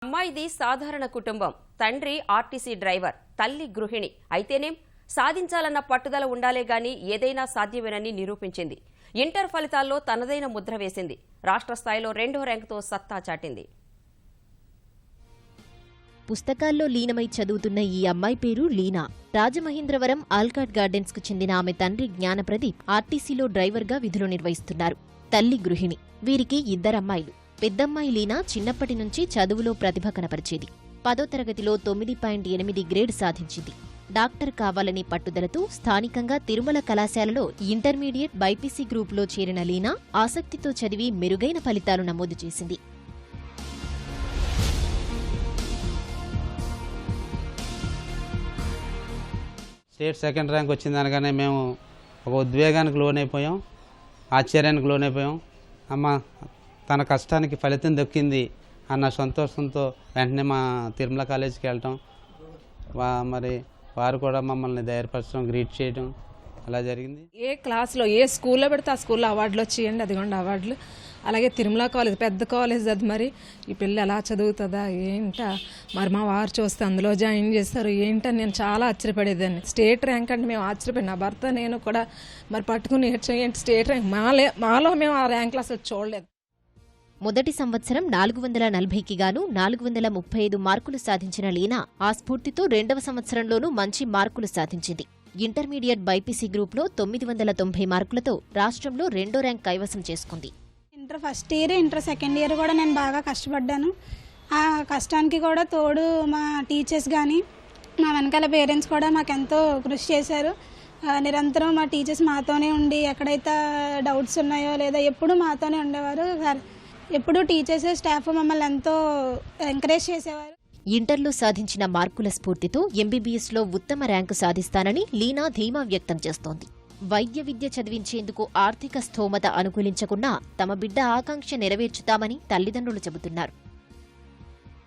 అమ్మాయిది సాధారణ కుటుంబం. తండ్రి ఆర్టీసీ డ్రైవర్, తల్లి గృహిణి. అయితేనేం సాధించాలన్న పట్టుదల ఉండాలే గాని ఏదైనా సాధ్యమేనని నిరూపించింది. ఇంటర్ ఫలితాల్లో తనదైన ముద్ర వేసింది. రాష్ట్ర స్థాయిలో 2వ ర్యాంకుతో సత్తా చాటింది. పుస్తకాల్లో లీనమై చదువుతున్న ఈ అమ్మాయి పేరు లీనా. రాజమహేంద్రవరం ఆల్కాట్ గార్డెన్స్ కు చెందిన ఆమె తండ్రి జ్ఞానప్రదీప్ ఆర్టీసీలో డ్రైవర్గా విధులు నిర్వహిస్తున్నారు. తల్లి గృహిణి. వీరికి 2 అమ్మాయిలు. పెద్దమ్మాయి లీనా చిన్నప్పటి నుంచి చదువులో ప్రతిభ కనపరిచేది. 10వ తరగతిలో 9.8 గ్రేడ్ సాధించింది. డాక్టర్ కావాలని పట్టుదలతో స్థానికంగా తిరుమల కళాశాలలో ఇంటర్మీడియట్ బైపీసీ గ్రూపులో చేరిన లీనా ఆసక్తితో చదివి మెరుగైన ఫలితాలు నమోదు చేసింది. స్టేట్ 2nd ర్యాంక్ వచ్చిందనగానే మేము ఒక ఉద్వేగానికి లోనైపోయాం, ఆశ్చర్యానికి లోనైపోయాం. అమ్మ తన కష్టానికి ఫలితం దక్కింది అన్న సంతోషంతో వెంటనే మా తిరుమల కాలేజీకి వెళ్ళటం, మరి వారు కూడా మమ్మల్ని ధైర్యపరచడం, గ్రీట్ చేయడం అలా జరిగింది. ఏ క్లాస్లో ఏ స్కూల్లో పెడితే ఆ స్కూల్లో అవార్డులు వచ్చేయండి. అదిగోండి అవార్డులు. అలాగే తిరుమల కాలేజ్ పెద్ద కాలేజ్ అది. మరి ఈ పిల్ల ఎలా చదువుతుందా ఏంటా, మరి మా వారు చూస్తే అందులో జాయిన్ చేస్తారు ఏంటని నేను చాలా ఆశ్చర్యపడేదాన్ని. స్టేట్ ర్యాంక్ అంటే మేము ఆశ్చర్యపడి నా భర్త నేను కూడా మరి పట్టుకుని ఏంటి స్టేట్ ర్యాంక్ మాలో మేము ఆ ర్యాంక్లు అసలు చూడలేదు. మొదటి సంవత్సరం 440కి గాను 435 మార్కులు సాధించిన లీనా ఆ స్ఫూర్తితో 2వ సంవత్సరంలోనూ మంచి మార్కులు సాధించింది. ఇంటర్మీడియట్ బైపీసీ గ్రూప్లో 990 మార్కులతో రాష్ట్రంలో 2వ ర్యాంక్ కైవసం చేసుకుంది. Inter first year, inter second year కూడా నేను బాగా కష్టపడ్డాను. ఆ కష్టానికి కూడా తోడు మా టీచర్స్ కానీ మా వెనకాల పేరెంట్స్ కూడా మాకెంతో కృషి చేశారు. నిరంతరం మా టీచర్స్ మాతోనే ఉండి ఎక్కడైతే డౌట్స్ ఉన్నాయో లేదా ఎప్పుడు మాతోనే ఉండేవారు. ఎప్పుడూ టీచర్స్ స్టాఫ్ మమ్మల్ని ఎంతో ఎంకరేజ్ చేసేవారు. ఇంటర్లో సాధించిన మార్కుల స్ఫూర్తితో ఎంబీబీఎస్లో ఉత్తమ ర్యాంకు సాధిస్తానని లీనా ధీమా వ్యక్తం చేస్తోంది. వైద్య విద్య చదివించేందుకు ఆర్థిక స్థోమత అనుకూలించకున్నా తమ బిడ్డ ఆకాంక్ష నెరవేర్చుతామని తల్లిదండ్రులు చెబుతున్నారు.